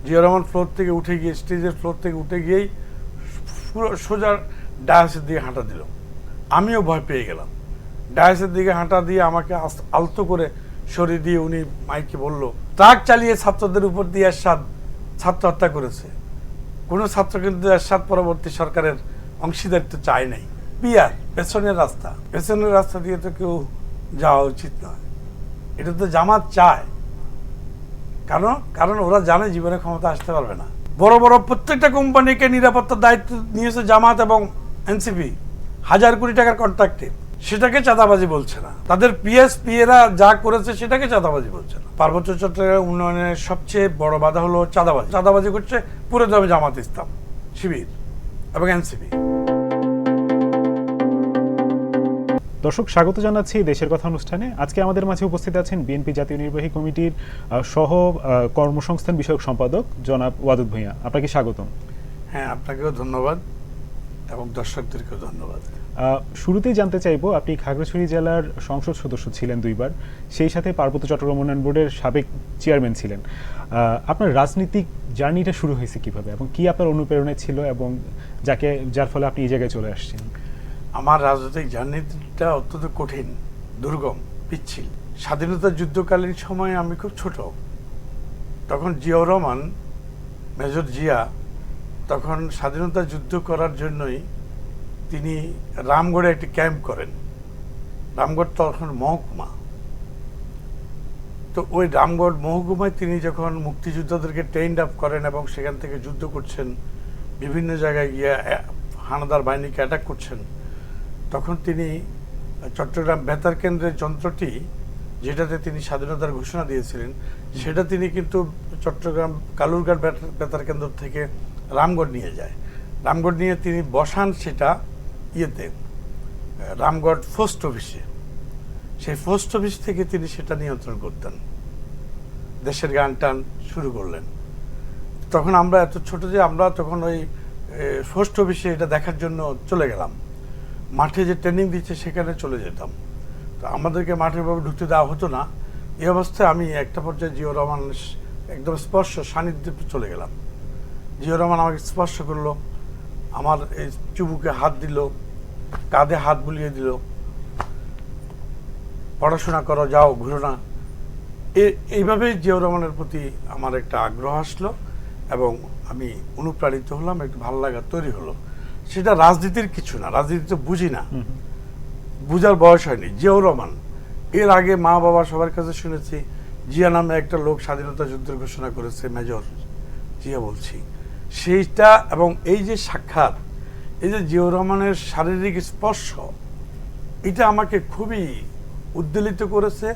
Zia Rahman floor থেকে উঠে গিয়ে স্টেজের ফ্লোর থেকে উঠে গিয়েই পুরো সোজা ডায়াসের দিকে হাঁটা দিল। আমিও ভয় পেয়ে গেলাম। ডায়াসের দিকে হাঁটা দিয়ে আমাকে আলতো করে সরিয়ে দিয়ে উনি মাইকে বলল, ট্রাক চালিয়ে ছাত্রদের উপর দিয়ে এরশাদ ছাত্র হত্যা করেছে। কোনো ছাত্র কিন্তু এরশাদ পরবর্তী সরকারের অংশীদারিত্ব চায় নাই। পিয়ার পেছনের রাস্তা দিয়ে তো কেউ যাওয়া উচিত নয়। এটা তো জামাত চায়, কারণ ওরা জানে জীবনে ক্ষমতা আসতে পারবে না। বড় বড় প্রত্যেকটা কোম্পানিকে নিরাপত্তার দায়িত্ব নিয়েছে জামাত এবং এনসিপি, হাজার কোটি টাকার কন্ট্রাক্টে। সেটাকে চাঁদাবাজি বলছে না। তাদের পিএরা যা করেছে সেটাকে চাঁদাবাজি বলছে না। পার্বত্য চট্টগ্রাম উন্নয়নের সবচেয়ে বড় বাধা হলো চাঁদাবাজি করছে পুরো দমে জামাত ইসলাম, শিবির এবং এনসিপি। দর্শক, স্বাগত জানাচ্ছি দেশের কথা অনুষ্ঠানে। আজকে আমাদের মাঝে উপস্থিত আছেন বিএনপি জাতীয় নির্বাহী কমিটির সহ কর্মসংস্থান বিষয়ক সম্পাদক জনাব ওয়াদুদ ভূঁইয়া। আপনাকে স্বাগতম। হ্যাঁ, আপনাকেও ধন্যবাদ এবং দর্শকদেরকেও ধন্যবাদ। শুরুতেই জানতে চাইব, আপনি খাগড়াছড়ি জেলার সংসদ সদস্য ছিলেন 2 বার, সেই সাথে পার্বত্য চট্টগ্রাম উন্নয়ন বোর্ডের সাবেক চেয়ারম্যান ছিলেন। আপনার রাজনৈতিক জার্নিটা শুরু হয়েছে কিভাবে এবং কি আপনার অনুপ্রেরণা ছিল এবং যার ফলে আপনি এই জায়গায় চলে আসছেন? আমার রাজনৈতিক জার্নিটা অত্যন্ত কঠিন, দুর্গম, পিচ্ছিল। স্বাধীনতা যুদ্ধকালীন সময়ে আমি খুব ছোট। তখন জিয়াউর রহমান, মেজর জিয়া, তখন স্বাধীনতা যুদ্ধ করার জন্যই তিনি রামগড়ে একটি ক্যাম্প করেন। রামগড় তখন মহকুমা। তো ওই রামগড় মহকুমায় তিনি যখন মুক্তিযোদ্ধাদেরকে ট্রেন্ড আপ করেন এবং সেখান থেকে যুদ্ধ করছেন, বিভিন্ন জায়গায় গিয়ে হানাদার বাহিনীকে অ্যাটাক করছেন, তখন তিনি চট্টগ্রাম বেতার কেন্দ্রের যন্ত্রটি, যেটাতে তিনি স্বাধীনতার ঘোষণা দিয়েছিলেন, সেটা তিনি কিন্তু চট্টগ্রাম কালুরঘাট বেতার কেন্দ্র থেকে রামগড় নিয়ে যায়। রামগড় নিয়ে তিনি বসান সেটা রামগড় পোস্ট অফিসে। সেই পোস্ট অফিস থেকে তিনি সেটা নিয়ন্ত্রণ করতেন। দেশের গান টান শুরু করলেন। তখন আমরা এত ছোট যে আমরা তখন ওই পোস্ট অফিসে এটা দেখার জন্য চলে গেলাম। মাঠে যে ট্রেনিং দিচ্ছে সেখানে চলে যেতাম। তো আমাদেরকে মাঠের ভাবে ঢুকতে দেওয়া হতো না। এই অবস্থায় আমি একটা পর্যায়ে জিয়াউর রহমান একদম স্পর্শ সান্নিধ্যে চলে গেলাম। জিয়াউর রহমান আমাকে স্পর্শ করলো, আমার এই চুবুকে হাত দিল, কাঁধে হাত বুলিয়ে দিল, পড়াশোনা করো, যাও, ঘুরো না। এইভাবেই জিয়াউর রহমানের প্রতি আমার একটা আগ্রহ আসলো এবং আমি অনুপ্রাণিত হলাম, একটু ভালো লাগা তৈরি হলো। সেটা রাজনীতির কিছু না, রাজনীতি তো বুঝি না, বুঝার বয়স হয়নি। জিয়াউর রহমান, এর আগে মা বাবা সবার কাছে শুনেছি জিয়া নামে একটা লোক স্বাধীনতা যুদ্ধের ঘোষণা করেছে, মেজর জিয়া বলছি সেইটা। এবং এই যে সাক্ষাৎ, এই যে জিয়াউর রহমানের শারীরিক স্পর্শ, এটা আমাকে খুবই উদ্বেলিত করেছে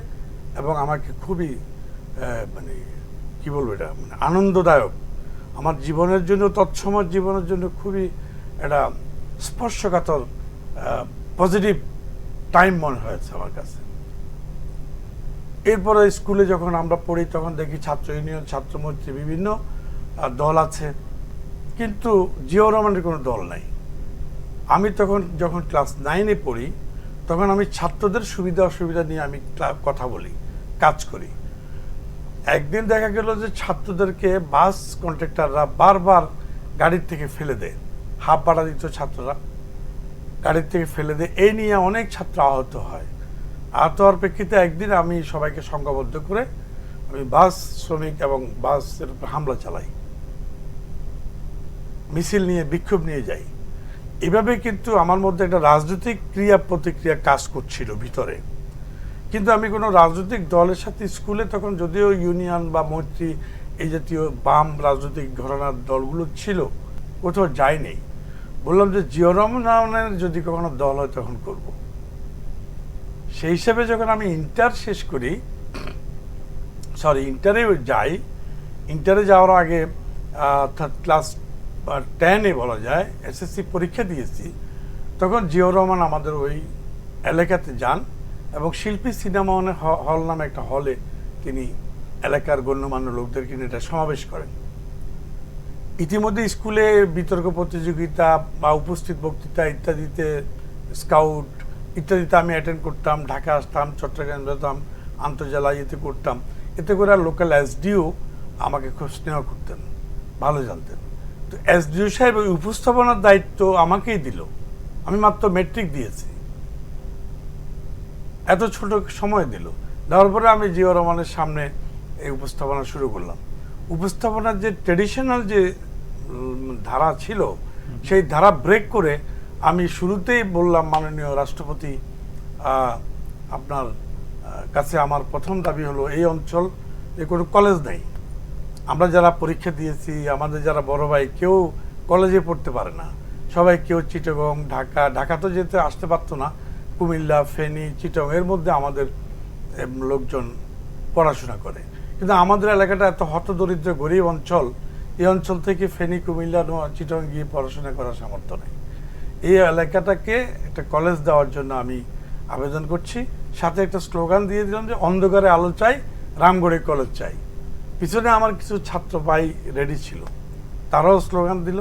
এবং আমাকে খুবই মানে কি বলবো, এটা মানে আনন্দদায়ক, আমার জীবনের জন্য, তৎসময় জীবনের জন্য খুবই একটা স্পর্শকাতর পজিটিভ টাইম মনে হয়েছে আমার কাছে। এরপরে স্কুলে যখন আমরা পড়ি তখন দেখি ছাত্র ইউনিয়ন, ছাত্রমৈত্রী, বিভিন্ন দল আছে, কিন্তু জিয়াউর রহমানের কোনো দল নাই। আমি যখন ক্লাস 9-এ পড়ি তখন আমি ছাত্রদের সুবিধা অসুবিধা নিয়ে আমি কথা বলি, কাজ করি। একদিন দেখা গেল যে ছাত্রদেরকে বাস কন্ট্রাক্টররা বারবার গাড়ির থেকে ফেলে দেয়, হাফ ভাড়া দিত ছাত্ররা, গাড়ির থেকে ফেলে দেয়। এই নিয়ে অনেক ছাত্র আহত হয়। আহত হওয়ার প্রেক্ষিতে একদিন আমি সবাইকে সংঘবদ্ধ করে আমি বাস শ্রমিক এবং বাসের উপর হামলা চালাই, মিছিল নিয়ে, বিক্ষোভ নিয়ে যাই। এভাবে কিন্তু আমার মধ্যে একটা রাজনৈতিক ক্রিয়া প্রতিক্রিয়া কাজ করছিল ভিতরে। কিন্তু আমি কোনো রাজনৈতিক দলের সাথে স্কুলে তখন, যদিও ইউনিয়ন বা মৈত্রী এই জাতীয় বাম রাজনৈতিক ঘরানার দলগুলো ছিল, কোথাও যায়নি। বললাম যে জিয়াউর রহমানের যদি কখনো দল হয় তখন করব। সেই হিসাবে যখন আমি ইন্টার শেষ করি, ইন্টারে যাই, ইন্টারে যাওয়ার আগে অর্থাৎ ক্লাস 10-এ বলা যায়, এসএসসি পরীক্ষা দিয়েছি, তখন জিয়াউর রহমান আমাদের ওই এলাকাতে যান এবং শিল্পী সিনেমা হল নামে একটা হলে তিনি এলাকার গণ্যমান্য লোকদেরকে নিয়ে এটা সমাবেশ করেন। ইতিমধ্যে স্কুলে বিতর্ক প্রতিযোগিতা বা উপস্থিত বক্তৃতা ইত্যাদিতে, স্কাউট ইত্যাদিতে আমি অ্যাটেন্ড করতাম, ঢাকা আসতাম, চট্টগ্রাম যেতাম, আন্তর্জেলা করতাম। এতে করে লোকাল এসডিও আমাকে খুব স্নেহ করতেন। ভালো জানতেন। তো এসডিও সাহেব ওই উপস্থাপনার দায়িত্ব আমাকেই দিল। আমি মাত্র মেট্রিক দিয়েছি, এত ছোট সময় দিল। দেওয়ার পরে আমি জিয়াউর রহমানের সামনে এই উপস্থাপনা শুরু করলাম। উপস্থাপনার যে ট্রেডিশনাল যে ধারা ছিল, সেই ধারা ব্রেক করে আমি শুরুতেই বললাম, মাননীয় রাষ্ট্রপতি, আপনার কাছে আমার প্রথম দাবি হলো এই অঞ্চল কোনো কলেজ নেই। আমরা যারা পরীক্ষা দিয়েছি, আমাদের যারা বড় ভাই, কেউ কলেজে পড়তে পারে না। সবাই কেউ চিটাগং, ঢাকা তো যেতে আসতে পারতো না, কুমিল্লা, ফেনী, চিটাগং এর মধ্যে আমাদের লোকজন পড়াশোনা করে। কিন্তু আমাদের এলাকাটা এত হতদরিদ্র গরিব অঞ্চল, এই অঞ্চল থেকে ফেনী, কুমিল্লা, চিটাগং গিয়ে পড়াশোনা করার সামর্থ্য নেই। এই এলাকাটাকে একটা কলেজ দেওয়ার জন্য আমি আবেদন করছি। সাথে একটা স্লোগান দিয়ে দিলাম যে অন্ধকারে আলো চাই, রামগড়ে কলেজ চাই। পিছনে আমার কিছু ছাত্র ভাই রেডি ছিল, তারাও স্লোগান দিল।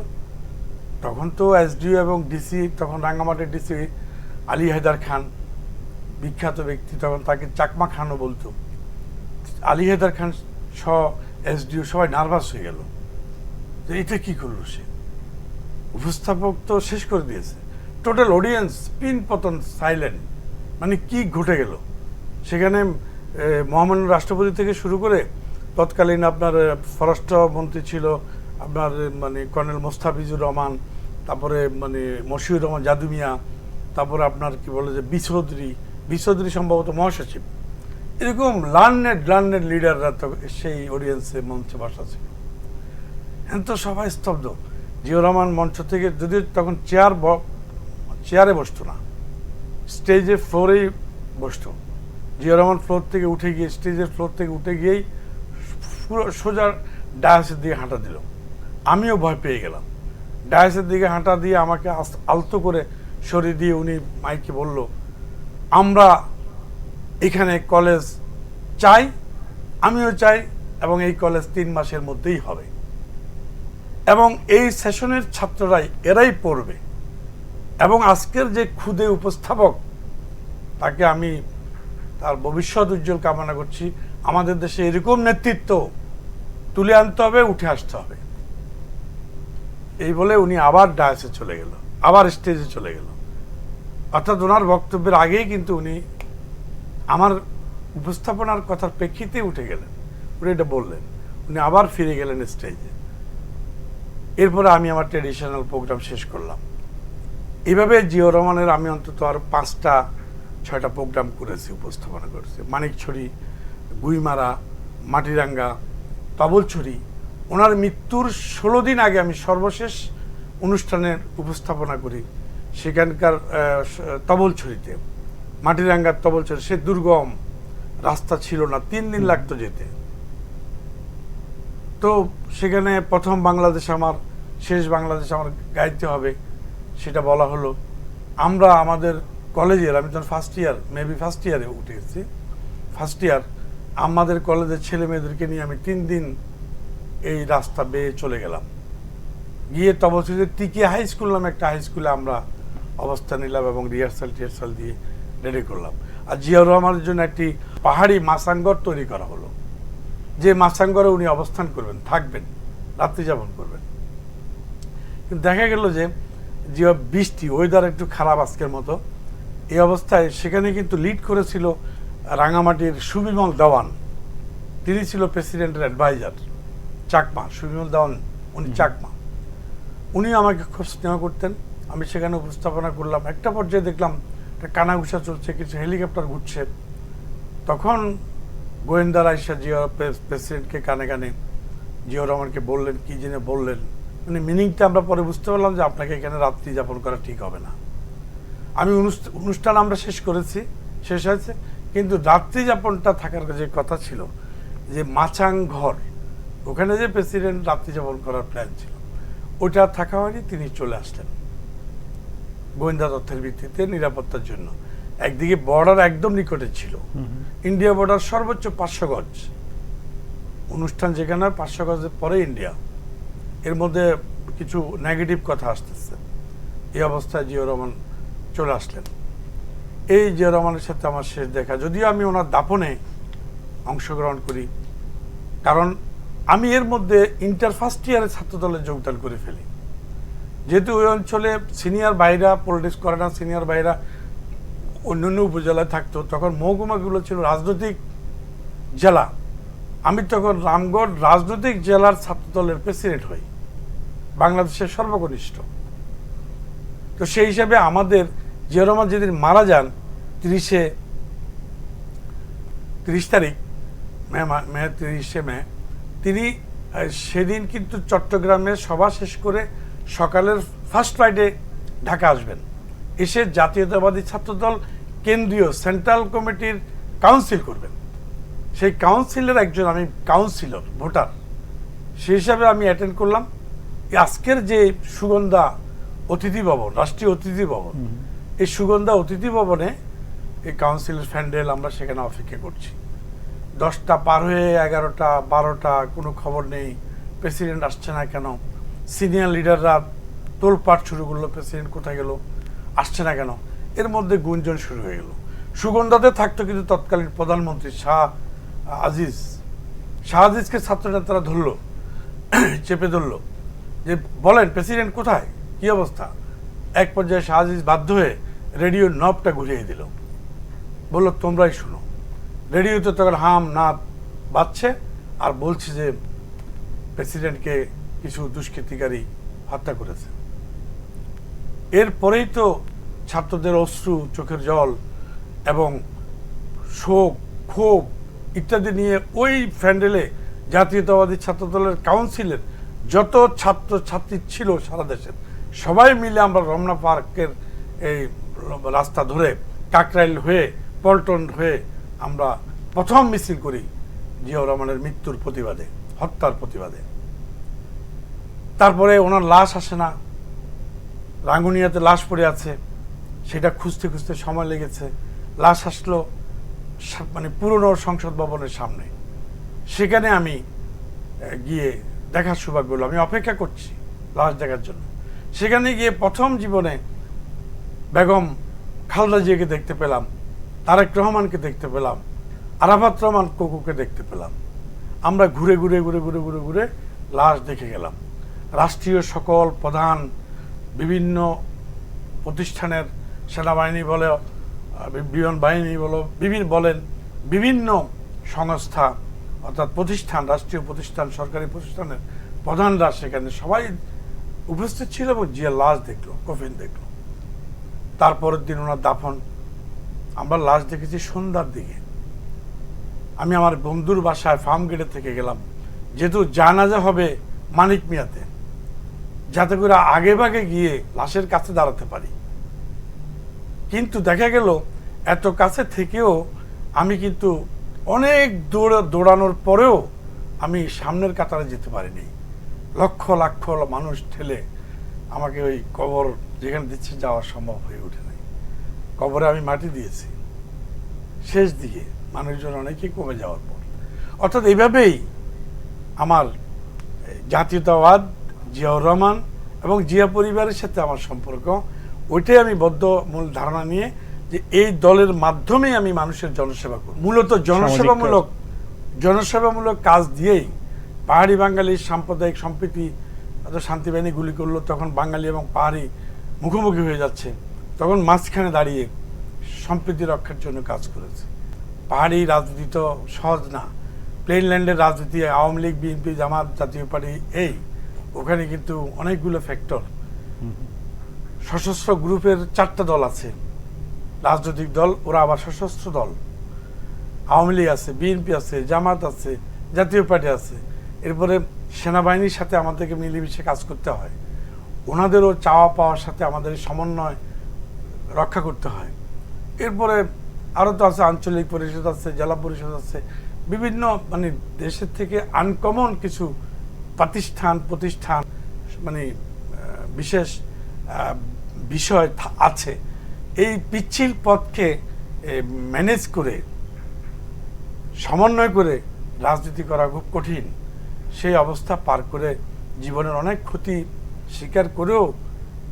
তখন তো এসডিও এবং ডিসি, তখন রাঙ্গামাটির ডিসি আলী হায়দার খান, বিখ্যাত ব্যক্তি, তখন তাকে চাকমা খানও বলতো। আলী হায়দার খান সহ এসডিও সবাই নার্ভাস হয়ে গেল যে এটা কি করলো সে। উপস্থাপক তো শেষ করে দিয়েছে, টোটাল অডিয়েন্স পিন পতন, সাইলেন্ট, মানে কি ঘটে গেল সেখানে। মহামান্য রাষ্ট্রপতি থেকে শুরু করে তৎকালীন আপনার স্বরাষ্ট্রমন্ত্রী ছিল আপনার মানে কর্নেল মোস্তাফিজুর রহমান, তারপরে মানে মশিউর রহমান জাদু মিয়া, তারপরে আপনার কি বলে যে বিচৌধুরী সম্ভবত মহাসচিব, এরকম লার্নেড লিডাররা তো সেই অডিয়েন্সে মঞ্চে বসা ছিল। এখন তো সবাই স্তব্ধ। জিয়াউর রহমান মঞ্চ থেকে, যদিও তখন চেয়ারে বসতো না, স্টেজের ফ্লোরেই বসতো। জিয়াউর রহমান স্টেজের ফ্লোর থেকে উঠে গিয়েই পুরো সোজা ডায়াসের দিকে হাঁটা দিল। আমিও ভয় পেয়ে গেলাম। ডায়াসের দিকে হাঁটা দিয়ে আমাকে আলতো করে সরিয়ে দিয়ে উনি মাইকে বলল, আমরা এখানে কলেজ চাই, আমিও চাই, এবং এই কলেজ 3 মাসের মধ্যেই হবে, এবং এই সেশনের ছাত্ররাই এরাই পড়বে। এবং আজকের যে খুদে উপস্থাপক, তাকে আমি তার ভবিষ্যৎ উজ্জ্বল কামনা করছি। আমাদের দেশে এরকম নেতৃত্ব তুলে আনতে হবে, উঠে আসতে হবে। এই বলে উনি আবার ডায়াসে চলে গেল, আবার স্টেজে চলে গেল। অর্থাৎ ওনার বক্তব্যের আগেই কিন্তু উনি আমার উপস্থাপনার কথার প্রেক্ষিতে উঠে গেলেন, উনি এটা বললেন। উনি আবার ফিরে গেলেন স্টেজে। এরপরে আমি আমার ট্রেডিশনাল প্রোগ্রাম শেষ করলাম। এইভাবে জিয়াউর রহমানের আমি অন্তত আরও 5টা-6টা প্রোগ্রাম করেছি, উপস্থাপনা করেছি। মানিকছড়ি, গুইমারা, মাটিরাঙ্গা, তবলছড়ি। ওনার মৃত্যুর 16 দিন আগে আমি সর্বশেষ অনুষ্ঠানের উপস্থাপনা করি সেখানকার তবলছড়িতে, মাটিরাঙ্গার তবলছড়ি। সে দুর্গম, রাস্তা ছিল না, 3 দিন লাগতো যেতে। তো সেখানে প্রথম বাংলাদেশ আমার, শেষ বাংলাদেশ আমার গাইতে হবে, সেটা বলা হলো। আমরা আমাদের কলেজের, আমি তখন ফার্স্ট ইয়ারে উঠে গেছি, ফার্স্ট ইয়ার, আমাদের কলেজের ছেলে মেয়েদেরকে নিয়ে আমি 3 দিন এই রাস্তা বেয়ে চলে গেলাম। গিয়ে তবলছড়িতে টিকি হাই স্কুল নামে একটা হাই স্কুলে আমরা অবস্থান নিলাম এবং রিহার্সাল দিয়ে রেডি করলাম। আর জিয়াউর রহমানের জন্য একটি পাহাড়ি মাসাঙ্গর তৈরি করা হলো, যে মাসাঙ্গরে উনি অবস্থান করবেন, থাকবেন, রাত্রি যাপন করবেন। কিন্তু দেখা গেল যে বৃষ্টি, ওয়েদার একটু খারাপ আজকের মতো। এই অবস্থায় সেখানে কিন্তু লিড করেছিল রাঙামাটির সুবিমল দেওয়ান। তিনি ছিল প্রেসিডেন্টের অ্যাডভাইজার, চাকমা। সুবিমল দেওয়ান উনি চাকমা। উনি আমাকে খুব স্নেহ করতেন। আমি সেখানে উপস্থাপনা করলাম। একটা পর্যায়ে দেখলাম একটা কানাঘুষা চলছে, কিছু হেলিকপ্টার ঘুরছে। তখন গোয়েন্দারা এসে প্রেসিডেন্টকে কানে কানে জিয়াউর রহমানকে বললেন, কি জেনে বললেন, মানে মিনিংটা আমরা পরে বুঝতে পারলাম যে আপনাকে এখানে রাত্রি যাপন করা ঠিক হবে না। আমি অনুষ্ঠান আমরা শেষ হয়েছে, কিন্তু রাত্রি যাপনটা থাকার যে কথা ছিল, যে মাচাং ঘর, ওখানে যে প্রেসিডেন্ট রাত্রি যাপন করার প্ল্যান ছিল, ওটা থাকা হয়নি। তিনি চলে আসলেন গোয়েন্দা তথ্যের ভিত্তিতে নিরাপত্তার জন্য। একদিকে বর্ডার একদম নিকটে ছিল, ইন্ডিয়া বর্ডার সর্বোচ্চ 500 গজ। অনুষ্ঠান যেখানে 500 গজের পরে ইন্ডিয়া, এর মধ্যে কিছু নেগেটিভ কথা আসতেছে। এই অবস্থায় জিয়াউর রহমান চলে আসলেন। এই জিয়াউর রহমানের সাথে আমার শেষ দেখা, যদিও আমি ওনার দাফনে অংশগ্রহণ করি, কারণ আমি এর মধ্যে ইন্টার ফার্স্ট ইয়ারে ছাত্রদলে যোগদান করে ফেলি। যেহেতু ওই অঞ্চলে সিনিয়র ভাইরা পলিটিক্স করে না, সিনিয়র ভাইরা অন্যান্য উপজেলায় থাকতো, তখন মহকুমাগুলো ছিল রাজনৈতিক জেলা। আমি তখন রামগড় রাজনৈতিক জেলার ছাত্রদলের প্রেসিডেন্ট হই, বাংলাদেশের সর্বকনিষ্ঠ। তো সেই হিসাবে আমাদের জিয়াউর রহমান যেদিন মারা যান 30 তারিখ মে 30 মে, তিনি সেদিন কিন্তু চট্টগ্রামে সভা শেষ করে সকালের ফার্স্ট ফ্লাইটে ঢাকা আসবেন, এসে জাতীয়তাবাদী ছাত্রদল কেন্দ্রীয় সেন্ট্রাল কমিটির কাউন্সিল করবেন। সেই কাউন্সিলের একজন আমি কাউন্সিলর, ভোটার, সেই হিসাবে আমি অ্যাটেন্ড করলাম। আজকের যে সুগন্ধা অতিথি ভবন, রাষ্ট্রীয় অতিথি ভবন, এই সুগন্ধা অতিথি ভবনে এই কাউন্সিলের প্যান্ডেল, আমরা সেখানে অপেক্ষা করছি। 10টা পার হয়ে 11টা 12টা, কোনো খবর নেই, প্রেসিডেন্ট আসছে না কেন। সিনিয়র লিডাররা তোলপাট শুরু করলো, প্রেসিডেন্ট কোথায় গেল, আসছে না কেন। এর মধ্যে গুঞ্জন শুরু হয়ে গেল। সুগন্ধাতে থাকতো কিন্তু তৎকালীন প্রধানমন্ত্রী শাহ আজিজকে ছাত্র নেতারা ধরলো, চেপে ধরলো যে বলেন প্রেসিডেন্ট কোথায়, কি অবস্থা। এক পর্যায়ে শাহ আজিজ বাধ্য হয়ে রেডিওর নবটা ঘুরিয়ে দিল, বললো তোমরাই শুনো। রেডিওতে তখন হাম নাদ বাজছে আর বলছে যে প্রেসিডেন্টকে কিছু দুষ্কৃতিকারী হত্যা করেছে। এরপরেই তো ছাত্রদের অশ্রু, চোখের জল এবং শোক, ক্ষোভ ইত্যাদি নিয়ে ওই প্যান্ডেলে জাতীয়তাবাদী ছাত্রদলের কাউন্সিলের যত ছাত্র ছাত্রী ছিল সারা দেশের, সবাই মিলে আমরা রমনা পার্কের এই রাস্তা ধরে কাকরাইল হয়ে পল্টন হয়ে আমরা প্রথম মিছিল করি জিয়াউর রহমানের মৃত্যুর প্রতিবাদে, হত্যার প্রতিবাদে। তারপরে ওনার লাশ আসে না, রাঙ্গুনিয়াতে লাশ পড়ে আছে, সেটা খুঁজতে খুঁজতে সময় লেগেছে। লাশ আসলো মানে পুরনো সংসদ ভবনের সামনে, সেখানে আমি গিয়ে দেখার সৌভাগ্য হলো। আমি অপেক্ষা করছি লাশ দেখার জন্য। সেখানে গিয়ে প্রথম জীবনে বেগম খালেদা জিয়াকে দেখতে পেলাম, তারেক রহমানকে দেখতে পেলাম, আরাফাত রহমান কোকুকে দেখতে পেলাম। আমরা ঘুরে ঘুরে ঘুরে ঘুরে ঘুরে ঘুরে লাশ দেখে গেলাম। রাষ্ট্রীয় সকল প্রধান, বিভিন্ন প্রতিষ্ঠানের, সেনাবাহিনী বলে, বিমান বাহিনী বিভিন্ন সংস্থা অর্থাৎ প্রতিষ্ঠান, রাষ্ট্রীয় প্রতিষ্ঠান, সরকারি প্রতিষ্ঠানের প্রধানরা সেখানে সবাই উপস্থিত ছিল এবং জিয়া লাশ দেখলো, কফিন দেখলো। তারপরের দিন ওনার দাফন। আমরা লাশ দেখেছি সন্ধ্যার দিকে। আমি আমার বন্ধুর বাসায় ফার্ম গেটের থেকে গেলাম, যেহেতু জানাজা হবে মানিক মিয়াতে, যাতে করে আগে ভাগে গিয়ে লাশের কাছে দাঁড়াতে পারি। কিন্তু দেখা গেল এত কাছে থেকেও আমি কিন্তু অনেক দৌড়ানোর পরেও আমি সামনের কাতারে যেতে পারিনি। লক্ষ লক্ষ মানুষ ঠেলে আমাকে ওই কবর যেখানে দিচ্ছে যাওয়া সম্ভব হয়ে ওঠে নাই। কবরে আমি মাটি দিয়েছি শেষ দিকে, মানুষজন অনেকেই কমে যাওয়ার পর। অর্থাৎ এইভাবেই আমার জাতীয়তাবাদ, জিয়াউর রহমান এবং জিয়া পরিবারের সাথে আমার সম্পর্ক। ওইটাই আমি বদ্ধ মূল ধারণা নিয়ে যে এই দলের মাধ্যমে আমি মানুষের জনসেবা করি, মূলত জনসেবামূলক কাজ দিয়েই। পাহাড়ি বাঙালির সাম্প্রদায়িক সম্প্রীতি, শান্তি বাহিনী গুলি করলো, তখন বাঙালি এবং পাহাড়ি মুখোমুখি হয়ে যাচ্ছে, তখন মাঝখানে দাঁড়িয়ে সম্প্রীতি রক্ষার জন্য কাজ করেছে। পাহাড়ি রাজনীতি তো সহজ না, প্লেনল্যান্ডের রাজনীতি, আওয়ামী লীগ, বিএনপি, জামাত, জাতীয় পার্টি, এই ওখানে কিন্তু অনেকগুলো ফ্যাক্টর। সশস্ত্র গ্রুপের 4টা দল আছে, রাজনৈতিক দল, ওরা আবার সশস্ত্র দল। আওয়ামী লীগ আছে, বিএনপি আছে, জামাত আছে, জাতীয় পার্টি আছে। এরপরে সেনাবাহিনীর সাথে আমাদেরকে মিলেমিশে কাজ করতে হয়, ওনাদেরও চাওয়া পাওয়ার সাথে আমাদের সমন্বয় রক্ষা করতে হয়। এরপরে আরও তো আছে, আঞ্চলিক পরিষদ আছে, জেলা পরিষদ আছে, বিভিন্ন মানে দেশের থেকে আনকমন কিছু প্রতিষ্ঠান মানে বিশেষ বিষয় আছে। এই পিচ্ছিল পথকে ম্যানেজ করে, সমন্বয় করে রাজনীতি করা খুব কঠিন। সেই অবস্থা পার করে জীবনের অনেক ক্ষতি স্বীকার করেও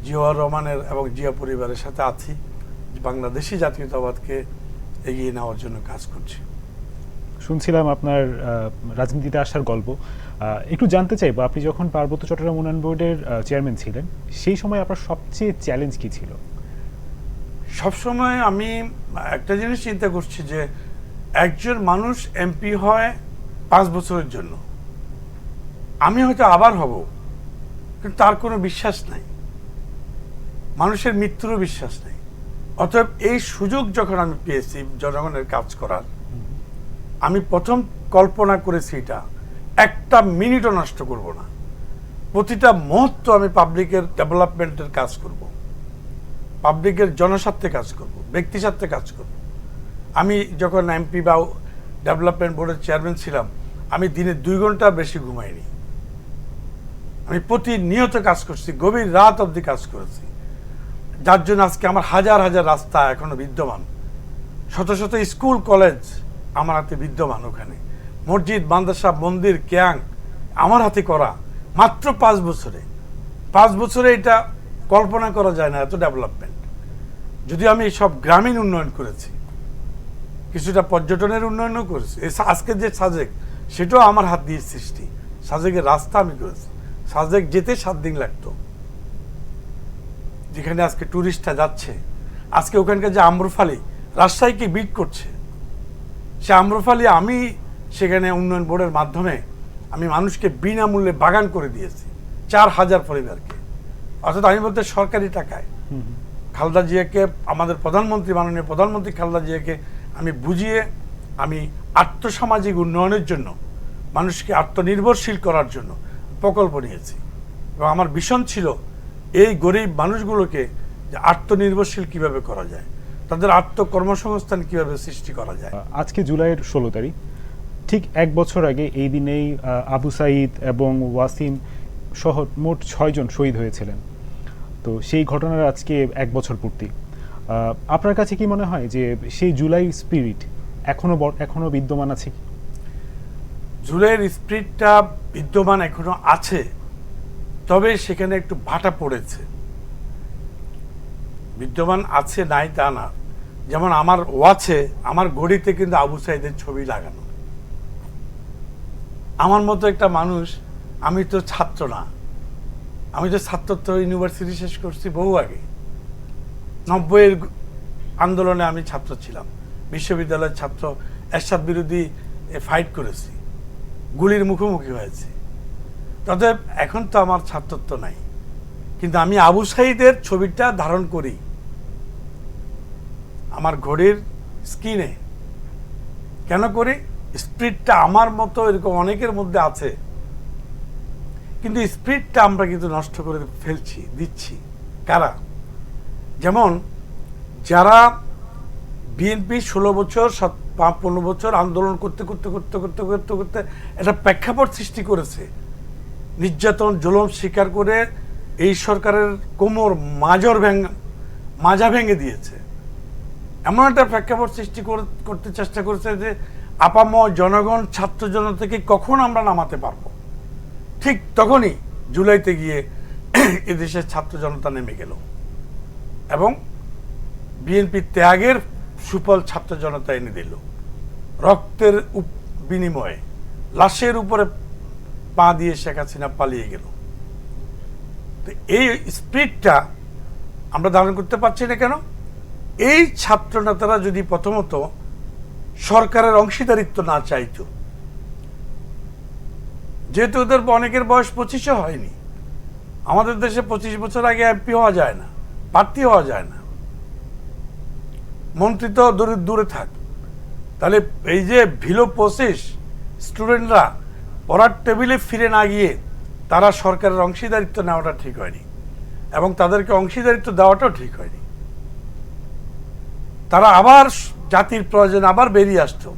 জিয়াউর রহমানের এবং জিয়া পরিবারের সাথে আছি, বাংলাদেশি জাতীয়তাবাদকে এগিয়ে নেওয়ার জন্য কাজ করছি। শুনছিলাম আপনার রাজনীতিতে আসার গল্প। একটু জানতে চাইবো, আপনি যখন পার্বত্য চট্টগ্রাম উন্নয়ন বোর্ডের চেয়ারম্যান ছিলেন, সেই সময় আপনার সবচেয়ে চ্যালেঞ্জ কি ছিল? সবসময় আমি একটা জিনিস চিন্তা করছি যে একজন মানুষ এমপি হয় 5 বছরের জন্য, আমি হয়তো আবার হব, কিন্তু তার কোনো বিশ্বাস নাই, মানুষের মৃত্যুরও বিশ্বাস নেই। অতএব এই সুযোগ যখন আমি পেয়েছি জনগণের কাজ করার, আমি প্রথম কল্পনা করেছি এটা একটা মিনিটও নষ্ট করব না, প্রতিটা মুহূর্ত আমি পাবলিকের ডেভেলপমেন্টের কাজ করব, পাবলিকের জনস্বার্থে কাজ করব, ব্যক্তি স্বার্থে কাজ করব। আমি যখন এমপি বা ডেভেলপমেন্ট বোর্ডের চেয়ারম্যান ছিলাম, আমি দিনে 2 ঘন্টা বেশি ঘুমাইনি। আমি প্রতিনিয়ত কাজ করছি, গভীর রাত অবধি কাজ করেছি, যার জন্য আজকে আমার হাজার হাজার রাস্তা এখনো বিদ্যমান, শত শত স্কুল কলেজ আমার হাতে বিদ্যমান, ওখানে মসজিদ মাদ্রাসা মন্দির ক্যাং আমার হাতে করা, মাত্র 5 বছরে। 5 বছরে এটা কল্পনা করা যায় না, এত ডেভেলপমেন্ট। যদি আমি সব গ্রামীণ উন্নয়ন করেছি, কিছুটা পর্যটনের উন্নয়নও করেছি। আজকে যে সাজেক, সেটাও আমার হাত দিয়ে সৃষ্টি। সাজেকের রাস্তা আমি করেছি, সাজেক যেতে 7 দিন লাগতো, যেখানে আজকে টুরিস্টরা যাচ্ছে। আজকে ওখানকার যে আম্রফালি রাজশাহীকে বিট করছে, সে আম্রফালি আমি সেখানে উন্নয়ন বোর্ডের মাধ্যমে আমি মানুষকে বিনামূল্যে বাগান করে দিয়েছি, 4000 পরিবারকে। অর্থাৎ আমি বলতে সরকারি টাকায়। খালেদা জিয়াকে, আমাদের প্রধানমন্ত্রী, মাননীয় প্রধানমন্ত্রী খালেদা জিয়াকে আমি বুঝিয়ে আমি আর্থসামাজিক উন্নয়নের জন্য, মানুষকে আত্মনির্ভরশীল করার জন্য প্রকল্প নিয়েছি। এবং আমার ভীষণ ছিল এই গরিব মানুষগুলোকে যে আত্মনির্ভরশীল কিভাবে করা যায়, তাদের আত্মকর্মসংস্থান কিভাবে সৃষ্টি করা যায়। আজকে জুলাইয়ের 16 তারিখ, ঠিক 1 বছর আগে এই দিনেই আবু সাঈদ এবং ওয়াসিম সহ মোট 6 জন শহীদ হয়েছিলেন। তো সেই ঘটনার আজকে 1 বছর পূর্তি। আপনার কাছে কি মনে হয় যে সেই জুলাই স্পিরিট এখনো বিদ্যমান আছে? জুলাইয়ের স্পিরিটটা বিদ্যমান এখনো আছে, তবে সেখানে একটু ভাটা পড়েছে। বিদ্যমান আছে নাই তা না, যেমন আমার ওয়াচে, আমার ঘড়িতে কিন্তু আবু সাঈদের ছবি লাগানো। আমার মতো একটা মানুষ, আমি তো ছাত্র না, আমি তো ছাত্রত্ব ইউনিভার্সিটি শেষ করছি বহু আগে। 90-এর আন্দোলনে আমি ছাত্র ছিলাম, বিশ্ববিদ্যালয়ের ছাত্র, এরশাদ বিরোধী ফাইট করেছি, গুলির মুখোমুখি হয়েছি। তবে এখন তো আমার ছাত্রত্ব নাই, কিন্তু আমি আবু সাঈদের ছবিটা ধারণ করি আমার ঘড়ির স্ক্রিনে। কেন করি? স্পিরিটটা আমার মতো এরকম অনেকের মধ্যে আছে, কিন্তু স্পিরিটটা আমরা কিন্তু নষ্ট করে দিচ্ছি। কারা? যেমন যারা বিএনপি 16 বছর 15 বছর আন্দোলন করতে করতে করতে করতে করতে করতে একটা প্রেক্ষাপট সৃষ্টি করেছে, নির্যাতন জুলুম স্বীকার করে এই সরকারের কোমর মাজা ভেঙে দিয়েছে। এমন একটা প্রেক্ষাপট সৃষ্টি করতে চেষ্টা করেছে যে আপামর জনগণ, ছাত্র জনতাকে কখন আমরা নামাতে পারবো। ঠিক তখনই জুলাইতে গিয়ে এদেশের ছাত্র জনতা নেমে গেল এবং বিএনপি ত্যাগের সুফল ছাত্র জনতা এনে দিল। রক্তের বিনিময়ে লাশের উপরে পা দিয়ে শেখ হাসিনা পালিয়ে গেল। তো এই স্পিরিটটা আমরা ধারণ করতে পারছি না কেন? এই ছাত্র নেতারা যদি প্রথমত সরকারের অংশীদারিত্ব না চাইতো, যেহেতু ওদের অনেকের বয়স 25 হয়নি, আমাদের দেশে 25 বছর আগে এমপি হওয়া যায় না, প্রার্থী হওয়া যায় না, মন্ত্রী তো দূরে থাক। তাহলে এই যে ভিলো প্রসেস, স্টুডেন্টরা পড়ার টেবিলে ফিরে না গিয়ে তারা সরকারের অংশীদারিত্ব নেওয়াটা ঠিক হয়নি, এবং তাদেরকে অংশীদারিত্ব দেওয়াটাও ঠিক হয়নি। তারা আবার জাতির প্রয়োজনে আবার বেরিয়ে আসতো,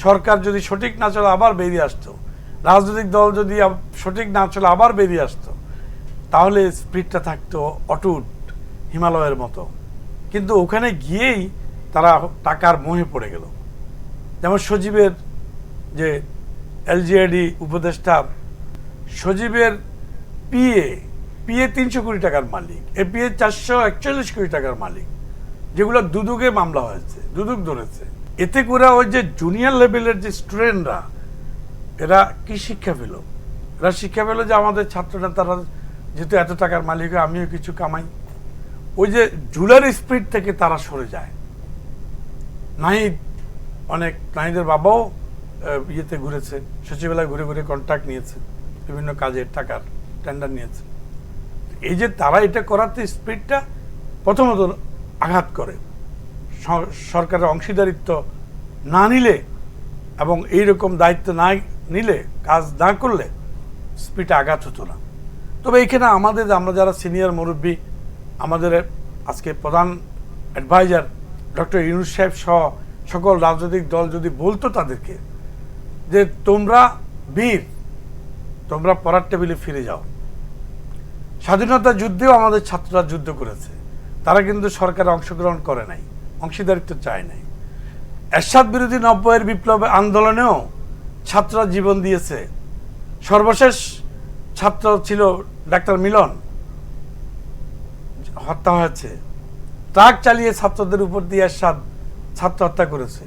সরকার যদি সঠিক না চলে আবার বেরিয়ে আসতো, রাজনৈতিক দল যদি সঠিক না চলে আবার বেরিয়ে আসতো, তাহলে স্পিরিটটা থাকতো অটুট হিমালয়ের মতো। কিন্তু ওখানে গিয়েই তারা টাকার মোহে পড়ে গেল। যেমন সজীবের যে এলজিআইডি উপদেষ্টা, সজীবের পিএ 300 কোটি টাকার মালিক, এপিএ 441 কোটি টাকার মালিক, যেগুলো দুদুকে মামলা হয়েছে, দুদুক ধরেছে। এতে করে ওই যে জুনিয়র লেভেলের যে স্টুডেন্টরা এরা কি শিক্ষা পেল? এরা শিক্ষা পেল যে আমাদের ছাত্র নেতারা যেহেতু এত টাকার মালিক হয়, আমিও কিছু কামাই। ওই যে জুলার স্পিড থেকে তারা সরে যায়। নাহিদের বাবাও ইয়েতে ঘুরেছে, সচিবালয় ঘুরে ঘুরে কন্ট্রাক্ট নিয়েছে, বিভিন্ন কাজের টাকার টেন্ডার নিয়েছে। এই যে তারা এটা করাতে স্পিডটা প্রথমত আঘাত করে, সরকারের অংশীদারিত্ব না নিলে এবং এইরকম দায়িত্ব না নিলে, কাজ না করলে স্পিডে আঘাত হতো না। তবে এইখানে আমরা যারা সিনিয়র মুরব্বী, আমাদের আজকে প্রধান অ্যাডভাইজার ডক্টর ইউনূস সাহেব সহ সকল রাজনৈতিক দল যদি বলতো তাদেরকে যে তোমরা বীর, তোমরা পড়ার টেবিলে ফিরে যাও। স্বাধীনতা যুদ্ধেও আমাদের ছাত্ররা যুদ্ধ করেছে, তারা কিন্তু সরকারে অংশগ্রহণ করে নাই, অংশীদারিত্ব চায় নাই। এরশাদ বিরোধী 90-এর বিপ্লব আন্দোলনেও ছাত্ররা জীবন দিয়েছে। সর্বশেষ ছাত্র ছিল ডাক্তার মিলন, হত্যা হয়েছে। ট্রাক চালিয়ে ছাত্রদের উপর দিয়ে এরশাদ ছাত্র হত্যা করেছে।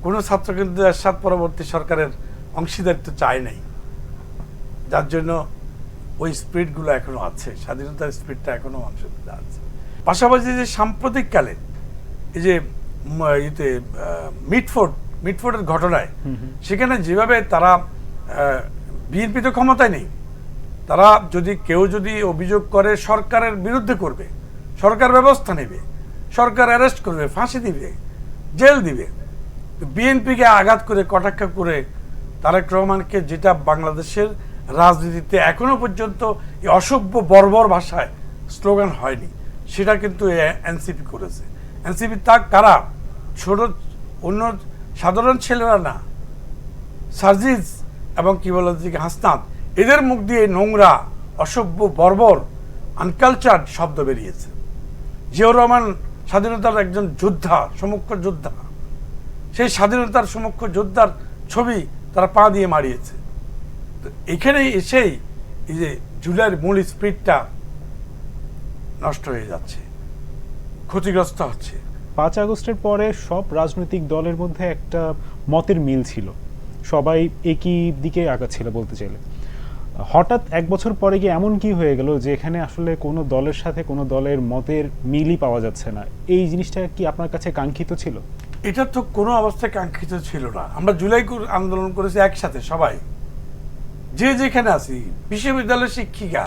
কোনো ছাত্র কিন্তু এরশাদ পরবর্তী সরকারের অংশীদারিত্ব চায় নাই, যার জন্য ওই স্পিরিটগুলো এখনো আছে, স্বাধীনতার স্পিরিটটা এখনো মানুষের মধ্যে আছে। পাশাপাশি যে সাম্প্রতিককালে এই যে মিটফোর্ডের ঘটনায়, সেখানে যেভাবে তারা, বিএনপি তো ক্ষমতায় নেই, তারা কেউ যদি অভিযোগ করে সরকারের বিরুদ্ধে করবে, সরকার ব্যবস্থা নেবে, সরকার অ্যারেস্ট করবে, ফাঁসি দিবে, জেল দিবে। বিএনপিকে আঘাত করে, কটাক্ষ করে তারেক রহমানকে, যেটা বাংলাদেশের রাজনীতিতে এখনো পর্যন্ত এই অসভ্য বর্বর ভাষায় স্লোগান হয়নি, সেটা কিন্তু এনসিপি করেছে। এনসিপি কারা? ছোট অন্য সাধারণ ছেলেরা না, সার্জিজ এবং কি বলে হাসনাত, এদের মুখ দিয়ে নোংরা, অসভ্য, বর্বর, আনকালচার্ড শব্দ বেরিয়েছে। জিয়াউর রহমান স্বাধীনতার একজন যোদ্ধা, সমক্ষ যোদ্ধা, সেই স্বাধীনতার সমক্ষ যোদ্ধার ছবি তারা পা দিয়ে মারিয়েছে। তো এখানে এসেই এই যে জুলাইয়ের মূল স্পিরিটটা নষ্ট হয়ে যাচ্ছে, ক্ষতিগ্রস্ত হচ্ছে। 5 আগস্টের পরে সব রাজনৈতিক দলের মধ্যে একটা মতের মিল ছিল, সবাই একই দিকে আগাচ্ছিল বলতে চাইলে। হঠাৎ 1 বছর পরে গিয়ে এমন কি হয়ে গেল যে এখানে আসলে কোনো দলের সাথে কোনো দলের মতের মিলই পাওয়া যাচ্ছে না? এই জিনিসটা কি আপনার কাছে কাঙ্ক্ষিত ছিল? এটা তো কোনো অবস্থায় কাঙ্ক্ষিত ছিল না। আমরা জুলাই আন্দোলন করেছি একসাথে সবাই, যে যেখানে আছি, বিশ্ববিদ্যালয়ের শিক্ষিকা,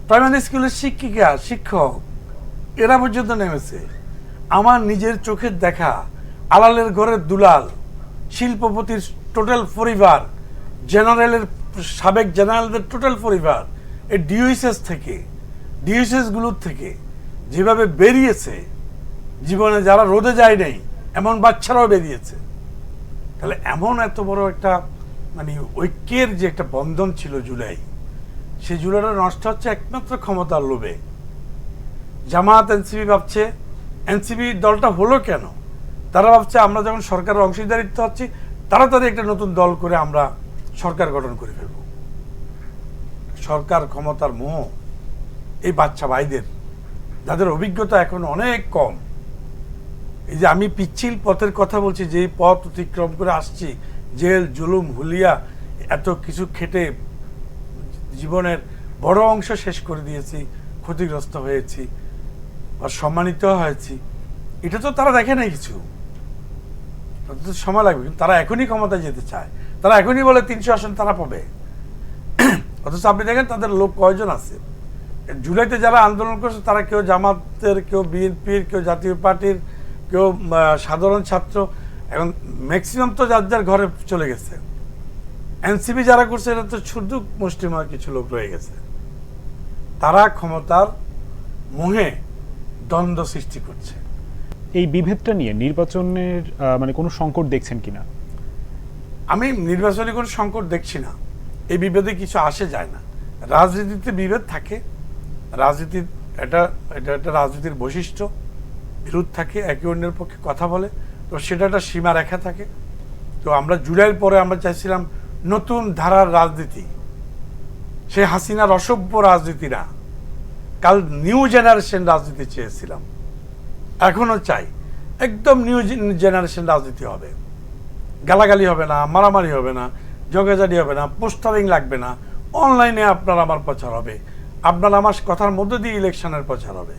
প্রাইমারি স্কুলের শিক্ষিকা, শিক্ষক, এরা পর্যন্ত নেমেছে। আমার নিজের চোখের দেখা আলালের ঘরের দুলাল, শিল্পপতির টোটাল পরিবার, সাবেক জেনারেলদের টোটাল পরিবার, এই ডিউএসএসগুলোর থেকে যেভাবে বেরিয়েছে, জীবনে যারা রোদে যায় নাই এমন বাচ্চারাও বেরিয়েছে। তাহলে এমন এত বড় একটা ঐক্যের যে একটা বন্ধন ছিল জুলাই, সেই জুলাইটা নষ্ট হচ্ছে একমাত্র ক্ষমতার লোভে। জামাত, এনসিপি ভাবছে, এনসিপি দলটা হলো কেন? তারা ভাবছে আমরা যখন সরকারের অংশীদারিত্ব হচ্ছি, তাড়াতাড়ি একটা নতুন দল করে আমরা সরকার গঠন করে ফেলব। সরকার ক্ষমতার মোহ এই বাচ্চা ভাইদের, যাদের অভিজ্ঞতা এখন অনেক কম। এই যে আমি পিচ্ছিল পথের কথা বলছি, যে পথ অতিক্রম করে আসছি, জেল, জুলুম, হুলিয়া, এত কিছু খেটে জীবনের বড় অংশ শেষ করে দিয়েছি, ক্ষতিগ্রস্ত হয়েছি, আর সম্মানিত হয়েছি, এটা তো তারা দেখে নাই কিছু। তাদের তো সময় লাগবে, কিন্তু তারা এখনই ক্ষমতায় যেতে চায়। তারা এখনই বলে 300 আসন তারা পাবে। অথচ আপনি দেখেন তাদের লোক কয়জন আছে। জুলাইতে যারা আন্দোলন করছে তারা কেউ জামাতের, কেউ বিএনপির, কেউ জাতীয় পার্টির, কেউ সাধারণ ছাত্র, এখন ম্যাক্সিমাম তো যার যার ঘরে চলে গেছে। এনসিপি যারা করছে এটা তো শুধু মুষ্টিমেয় কিছু লোক রয়ে গেছে। তারা ক্ষমতার মোহে দ্বন্দ্ব সৃষ্টি করছে। এই বিভেদটা নিয়ে নির্বাচনের কোনো সংকট দেখছেন কিনা? আমি নির্বাচনে কোনো সংকট দেখছি না। এই বিভেদে কিছু আসে যায় না। রাজনীতিতে বিভেদ থাকে, রাজনীতির এটা একটা রাজনীতির বৈশিষ্ট্য। বিরোধ থাকে, একে অন্যের পক্ষে কথা বলে, তো সেটা একটা সীমা রেখা থাকে। তো আমরা জুলাইয়ের পরে আমরা চাইছিলাম নতুন ধারার রাজনীতি, সে হাসিনার অসভ্য রাজনীতি না, কাল নিউ জেনারেশন রাজনীতি চেয়েছিলাম, এখনো চাই। একদম নিউ জেনারেশন রাজনীতি হবে। গালাগালি হবে না, মারামারি হবে না, জগাজারি হবে না, পোস্টারিং লাগবে না, অনলাইনে আপনার আমার প্রচার হবে, আপনার আমার কথার মধ্যে দিয়ে ইলেকশনের প্রচার হবে।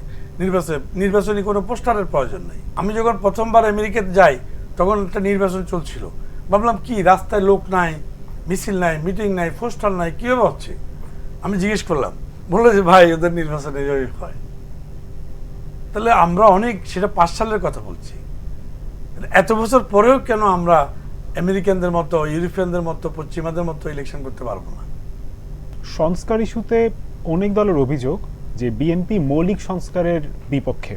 নির্বাচনী কোনো পোস্টারের প্রয়োজন নেই। আমি যখন প্রথমবার আমেরিকাতে যাই তখন একটা নির্বাচন চলছিল, ভাবলাম কি রাস্তায় লোক নাই, মিছিল নাই, মিটিং নাই, পোস্টার নাই, কীভাবে হচ্ছে? আমি জিজ্ঞেস করলাম, বললো যে ভাই ওদের নির্বাচনে এভাবেই হয়। তাহলে আমরা অনেক, সেটা 5 সালের কথা বলছি, এত বছর পরেও কেন আমরা আমেরিকানদের মতো, ইউরোপিয়ানদের মতো, পশ্চিমাদের মতো ইলেকশন করতে পারবো না? সংস্কার ইস্যুতে অনেক দলের অভিযোগ যে বিএনপি মৌলিক সংস্কারের বিপক্ষে।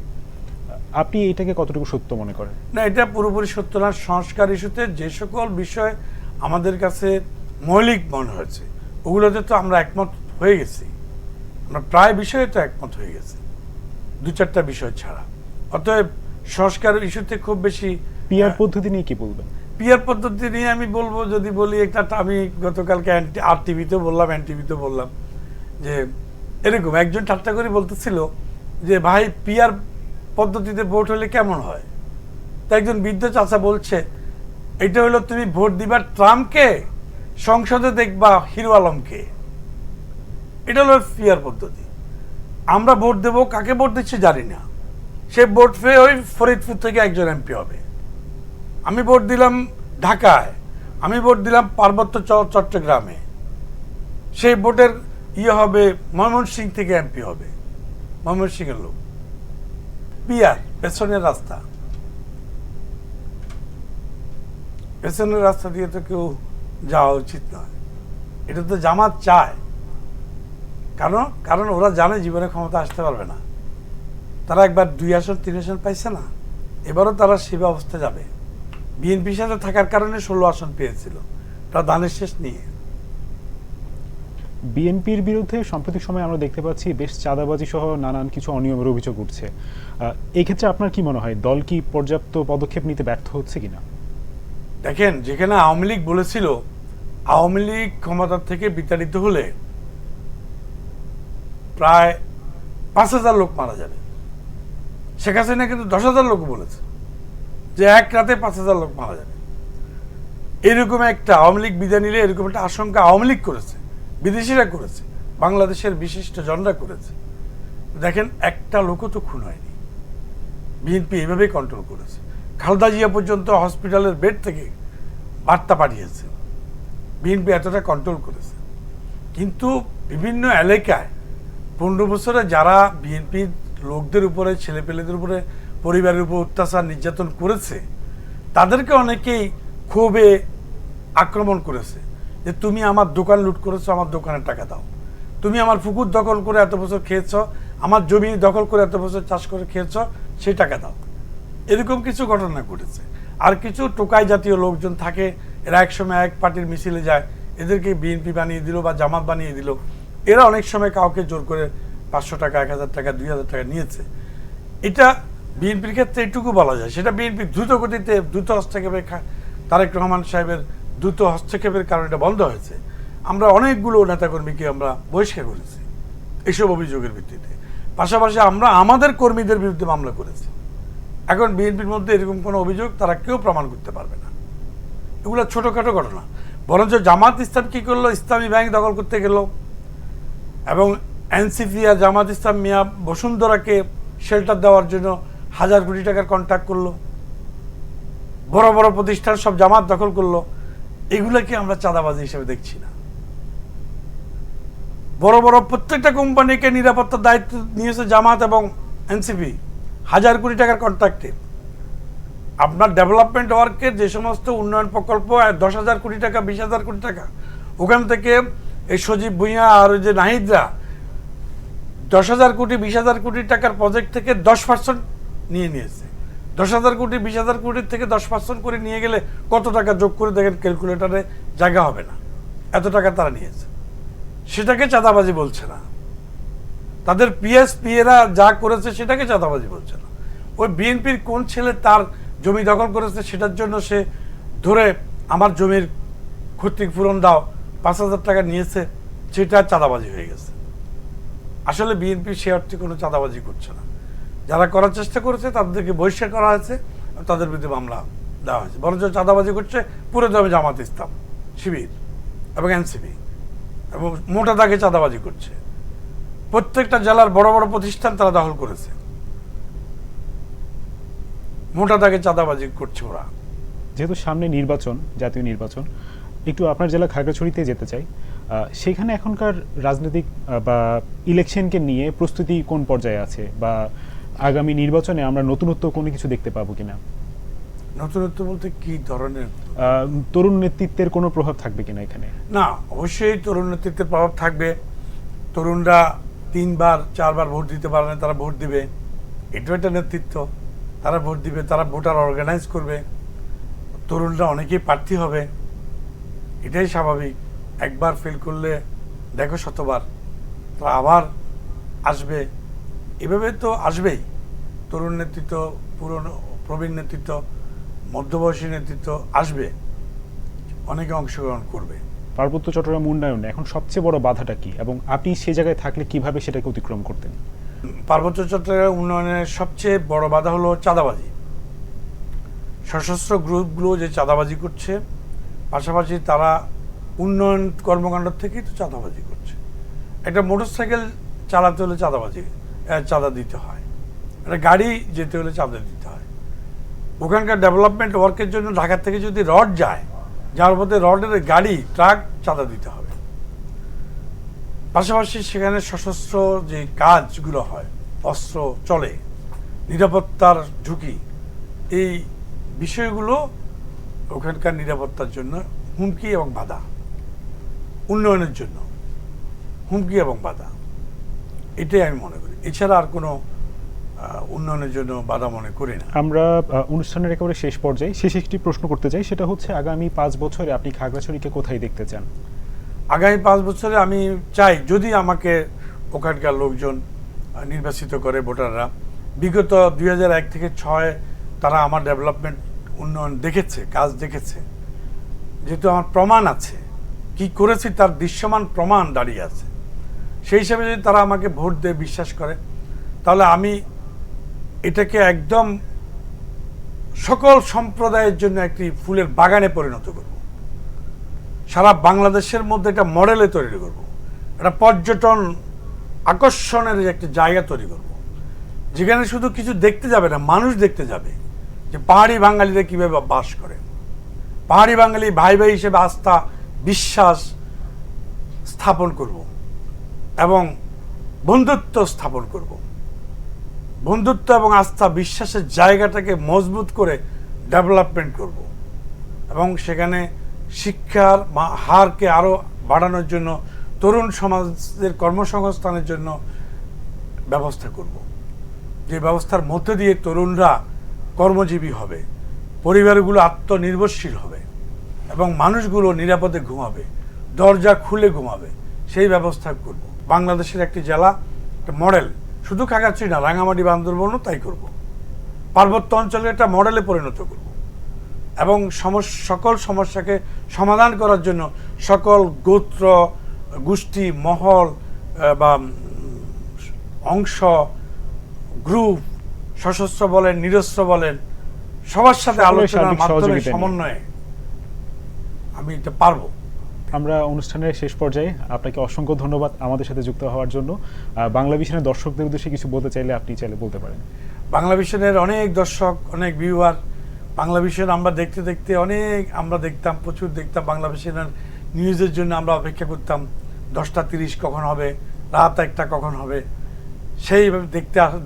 আপনি এটাকে কতটুকু সত্য মনে করেন? না, এটা পুরোপুরি সত্য না। সংস্কার ইস্যুতে যে সকল বিষয় আমাদের কাছে মৌলিক মনে হয়েছে ওগুলোতে তো আমরা একমত হয়ে গেছি, আমরা প্রায় বিষয়ে তো একমত হয়ে গেছি, 2-4টা বিষয় ছাড়া। অতএব সংস্কার ইস্যুতে খুব বেশি পিআর পদ্ধতি নিয়ে কি বলবেন? পিআর পদ্ধতি নিয়ে আমি বলবো, যদি বলি একটা, আমি গতকালকে আর টিভিতেও বললাম, এনটিভিতেও বললাম, যে এরকম একজন ঠাট্টা করে বলতেছিল যে ভাই পিআর পদ্ধতিতে ভোট হলে কেমন হয়? তা একজন বৃদ্ধ চাচা বলছে, এটা হলো তুমি ভোট দিবা ট্রাম্পকে, সংসদে দেখবা হিরো আলমকে। এটা হলো পিআর পদ্ধতি। আমরা ভোট দেবো, কাকে ভোট দিচ্ছি জানি না, সে ভোট পেয়ে ওই ফরিদপুর থেকে একজন এমপি হবে। আমি ভোট দিলাম ঢাকায়, আমি ভোট দিলাম পার্বত্য চট্টগ্রামে, সেই ভোটের হবে ময়মনসিং থেকে এমপি হবে, ময়মনসিংহের লোক। পিআর পেছনের রাস্তা, পেছনের রাস্তা দিয়ে তো কেউ যাওয়া উচিত নয়। এটা তো জামাত চায়, কারণ ওরা জানে জীবনে ক্ষমতা আসতে পারবে না। তারা একবার 2 আসন 3 আসন পাইছে না, এবারও তারা সেবা অবস্থা যাবে। বিএনপির সাথে থাকার কারণে 16 আসন পেয়েছিল, তারা ধানের শেষ নিয়ে। বিএনপির বিরুদ্ধে সাম্প্রতিক সময়ে আমরা দেখতে পাচ্ছি বেশ চাঁদাবাজি সহ নানান কিছু অনিয়মের অভিযোগ উঠছে। এই ক্ষেত্রে আপনার কি মনে হয়, দল কি পর্যাপ্ত পদক্ষেপ নিতে ব্যর্থ হচ্ছে কিনা? দেখেন, যেখানে আওয়ামী লীগ বলেছিল আওয়ামী লীগ ক্ষমতার থেকে বিতাড়িত হলে প্রায় 5,000 লোক মারা যাবে, শেখ হাসিনা কিন্তু 10,000 লোক বলেছে যে এক রাতে 5,000 লোক মারা যাবে। এরকম একটা আওয়ামী লীগ বিদায় নিলে এরকম একটা আশঙ্কা আওয়ামী লীগ করেছে, বিদেশিরা করেছে, বাংলাদেশের বিশিষ্ট জনরা করেছে। দেখেন, একটা লোকও তো খুন হয়নি, বিএনপি এইভাবেই কন্ট্রোল করেছে। খালেদা জিয়া পর্যন্ত হসপিটালের বেড থেকে বার্তা পাঠিয়েছে, বিএনপি এতটা কন্ট্রোল করেছে। কিন্তু বিভিন্ন এলাকায় 15 বছরে যারা বিএনপির লোকদের উপরে, ছেলেপেলেদের উপরে, পরিবারের উপর অত্যাচার নির্যাতন করেছে, তাদেরকে অনেকেই ক্ষোভে আক্রমণ করেছে যে তুমি আমার দোকান লুট করেছো, আমার দোকানের টাকা দাও, তুমি আমার পুকুর দখল করে এত বছর খেয়েছ, আমার জমি দখল করে এত বছর চাষ করে খেয়েছ, সেই টাকা দাও। এরকম কিছু ঘটনা ঘটেছে। আর কিছু টোকাই জাতীয় লোকজন থাকে, এরা একসময় এক পার্টির মিছিলে যায়, এদেরকে বিএনপি বানিয়ে দিল বা জামাত বানিয়ে দিল। এরা অনেক সময় কাউকে জোর করে 500 টাকা, 1000 টাকা, 2000 টাকা নিয়েছে। এটা বিএনপির ক্ষেত্রে এটুকু বলা যায়, সেটা বিএনপি দ্রুত গতিতে, দ্রুত হস্তক্ষেপে, তারেক রহমান সাহেবের দ্রুত হস্তক্ষেপের কারণে এটা বন্ধ হয়েছে। আমরা অনেকগুলো নেতাকর্মীকে আমরা বহিষ্কার করেছি এইসব অভিযোগের ভিত্তিতে। পাশাপাশি আমরা আমাদের কর্মীদের বিরুদ্ধে মামলা করেছি। এখন বিএনপির মধ্যে এরকম কোনো অভিযোগ তারা কেউ প্রমাণ করতে পারবে না। এগুলো ছোটোখাটো ঘটনা। বরঞ্চ জামাত ইসলাম কী করলো, ইসলামী ব্যাংক দখল করতে গেল এবং এনসিপি আর জামাত ইসলাম মিয়া বসুন্ধরাকে শেল্টার দেওয়ার জন্য 1000 কোটি টাকার কন্ট্রাক্ট করলো, বড় বড় প্রতিষ্ঠান সব জামাত দখল করলো। এগুলোকে আমরা চাঁদাবাজি হিসেবে দেখছি না। বড় বড় প্রত্যেকটা কোম্পানিকে নিরাপত্তার দায়িত্ব নিয়েছে জামাত এবং এনসিপি 1000 কোটি টাকার কন্ট্রাক্টে। আপনার ডেভেলপমেন্ট ওয়ার্কের যে সমস্ত উন্নয়ন প্রকল্প 10,000 কোটি টাকা, 20,000 কোটি টাকা, ওখান থেকে এই সজীব ভুঁইয়া আর ওই যে নাহিদরা 10,000 কোটি, 20,000 কোটি টাকার প্রজেক্ট থেকে 10% নিয়েছে। 10,000 কোটি, 20,000 কোটির থেকে 10% করে নিয়ে গেলে কত টাকা যোগ করে দেখেন, ক্যালকুলেটারে জায়গা হবে না, এত টাকা তারা নিয়েছে। সেটাকে চাঁদাবাজি বলছে না। তাদের পিএসপিএরা যা করেছে সেটাকে চাঁদাবাজি বলছে না। ওই বিএনপির কোন ছেলে তার জমি দখল করেছে সেটার জন্য সে ধরে আমার জমির ক্ষতিপূরণ দাও, 5,000 টাকা নিয়েছে, সেটা চাঁদাবাজি হয়ে গেছে। আসলে বিএনপি সে অর্থে কোনো চাঁদাবাজি করছে না। যারা করার চেষ্টা করেছে তাদেরকে বহিষ্কার করা হয়েছে তাদের বিরুদ্ধে মামলা দেওয়া হয়েছে। বরঞ্চ চাঁদাবাজি করছে পুরো দমে জামাত ইসলাম, শিবির এবং এনসিপি, এবং মোটা দাগে চাঁদাবাজি করছে। প্রত্যেকটা জেলার বড় বড় প্রতিষ্ঠান তারা দখল করেছে, মোটা দাগে চাঁদাবাজি করছে ওরা। যেহেতু সামনে নির্বাচন, জাতীয় নির্বাচন, একটু আপনার জেলা খাগড়াছড়িতে যেতে চাই। সেখানে এখনকার রাজনৈতিক বা ইলেকশনকে নিয়ে প্রস্তুতি কোন পর্যায়ে আছে, বা আগামী নির্বাচনে আমরা নতুনত্ব কোনো কিছু দেখতে পাবো কিনা? নতুনত্ব বলতে কি ধরনের? তরুণ নেতৃত্বের কোনো প্রভাব থাকবে কিনা এখানে? না, অবশ্যই তরুণ নেতৃত্বের প্রভাব থাকবে। তরুণরা 3বার 4বার ভোট দিতে পারে না, তারা ভোট দিবে, এটাও একটা নেতৃত্ব। তারা ভোট দিবে, তারা ভোটার অর্গানাইজ করবে। তরুণরা অনেকেই প্রার্থী হবে, এটাই স্বাভাবিক। একবার ফেল করলে দেখো শতবার, তারা আবার আসবে, এভাবে তো আসবেই। তরুণ নেতৃত্ব, পুরনো প্রবীণ নেতৃত্ব, মধ্যবয়সী নেতৃত্ব আসবে, অনেকে অংশগ্রহণ করবে। পার্বত্য চট্টগ্রাম উন্নয়নে এখন সবচেয়ে বড় বাধাটা কি, এবং আপনি সেই জায়গায় থাকলে কিভাবে সেটাকে অতিক্রম করতেন? পার্বত্য চট্টগ্রাম উন্নয়নের সবচেয়ে বড় বাধা হলো চাঁদাবাজি। সশস্ত্র গ্রুপগুলো যে চাঁদাবাজি করছে, পাশাপাশি তারা উন্নয়ন কর্মকাণ্ড থেকেই তো চাঁদাবাজি করছে। একটা মোটরসাইকেল চালাতে হলে চাঁদা দিতে হয়, একটা গাড়ি যেতে হলে চাঁদা দিতে হয়। ওখানকার ডেভেলপমেন্ট ওয়ার্কের জন্য ঢাকা থেকে যদি রড যায়, যার মধ্যে রডের গাড়ি, ট্রাক চাঁদা দিতে হবে। পাশাপাশি সেখানে সশস্ত্র যে কাজগুলো হয়, অস্ত্র চলে, নিরাপত্তার ঝুঁকি, এই বিষয়গুলো ওখানকার নিরাপত্তার জন্য হুমকি এবং বাধা, উন্নয়নের জন্য হুমকি এবং বাধা, এটাই আমি মনে করি। এছাড়া আর কোনো উন্নয়নের জন্য বাধা মনে করি না। আমরা অনুষ্ঠানের একেবারে শেষ পর্যায়ে শেষে একটি প্রশ্ন করতে চাই, সেটা হচ্ছে আগামী 5 বছরে আপনি খাগড়াছড়িকে কোথায় দেখতে চান? আগামী 5 বছরে আমি চাই, যদি আমাকে ওখানকার লোকজন নির্বাচিত করে, ভোটাররা, বিগত 2001 থেকে 6 তারা আমার ডেভেলপমেন্ট উন্নয়ন দেখেছে, কাজ দেখেছে, যেহেতু আমার প্রমাণ আছে, কি করেছি তার দৃশ্যমান প্রমাণ দাঁড়িয়ে আছে, সেই হিসাবে যদি তারা আমাকে ভোট দিয়ে বিশ্বাস করে, তাহলে আমি এটাকে একদম সকল সম্প্রদায়ের জন্য একটি ফুলের বাগানে পরিণত করব। সারা বাংলাদেশের মধ্যে একটা মডেলে তৈরি করব, একটা পর্যটন আকর্ষণের একটা জায়গা তৈরি করব, যেখানে শুধু কিছু দেখতে যাবে না, মানুষ দেখতে যাবে যে পাহাড়ি বাঙালিরা কীভাবে বাস করে। পাহাড়ি বাঙালি ভাই ভাই হিসেবে আস্থা, বিশ্বাস স্থাপন করব এবং বন্ধুত্ব স্থাপন করব। বন্ধুত্ব এবং আস্থা, বিশ্বাসের জায়গাটাকে মজবুত করে ডেভেলপমেন্ট করব এবং সেখানে শিক্ষার হারকে আরও বাড়ানোর জন্য, তরুণ সমাজের কর্মসংস্থানের জন্য ব্যবস্থা করব, যে ব্যবস্থার মধ্যে দিয়ে তরুণরা কর্মজীবী হবে, পরিবারগুলো আত্মনির্ভরশীল হবে এবং মানুষগুলো নিরাপদে ঘুমাবে, দরজা খুলে ঘুমাবে, সেই ব্যবস্থা করব। বাংলাদেশের একটি জেলা, একটা মডেল, শুধু খাগড়াছড়ি না, রাঙামাটি, বান্দরবানও তাই করব। পার্বত্য অঞ্চলের একটা মডেলে পরিণত করব এবং সকল সমস্যাকে সমাধান করার জন্য সকল গোত্র, গোষ্ঠী, মহল বা অংশ, গ্রুপ, সশস্ত্র বলেন, নিরস্ত্র বলেন, সবার সাথে আলোচনার মাধ্যমে সমন্বয়ে আমি এটা পারবো। আমরা অনুষ্ঠানের শেষ পর্যায়ে আপনাকে অসংখ্য ধন্যবাদ আমাদের সাথে যুক্ত হওয়ার জন্য। বাংলা ভিশনের দর্শকদের উদ্দেশ্যে কিছু বলতে চাইলে আপনি চাইলে বলতে পারেন। বাংলা ভিশনের অনেক দর্শক, অনেক ভিউয়ার, বাংলা ভিশন আমরা দেখতে দেখতে আমরা দেখতাম, প্রচুর দেখতাম। বাংলা ভিশনের নিউজের জন্য আমরা অপেক্ষা করতাম, 10টা 30 কখন হবে, রাত 1টা কখন হবে, সেইভাবে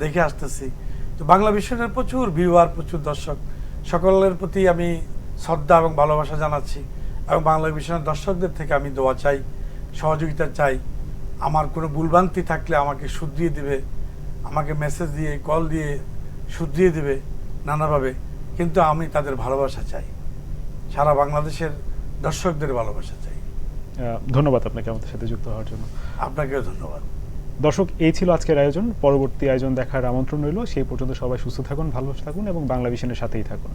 দেখে আসতেছি। তো বাংলা ভিশনের প্রচুর ভিউয়ার, প্রচুর দর্শক, সকলের প্রতি আমি শ্রদ্ধা এবং ভালোবাসা জানাচ্ছি এবং বাংলা ভিশনের দর্শকদের থেকে আমি দোয়া চাই, সহযোগিতা চাই। আমার কোনো ভুলভ্রান্তি থাকলে আমাকে শুধরিয়ে দেবে, আমাকে মেসেজ দিয়ে, কল দিয়ে শুধরিয়ে দেবে নানাভাবে, কিন্তু আমি তাদের ভালোবাসা চাই, সারা বাংলাদেশের দর্শকদের ভালোবাসা চাই। ধন্যবাদ আপনাকে আমাদের সাথে যুক্ত হওয়ার জন্য। আপনাকেও ধন্যবাদ। দর্শক, এই ছিল আজকের আয়োজন। পরবর্তী আয়োজন দেখার আমন্ত্রণ রইল। সেই পর্যন্ত সবাই সুস্থ থাকুন, ভালো থাকুন এবং বাংলা ভিশনের সাথেই থাকুন।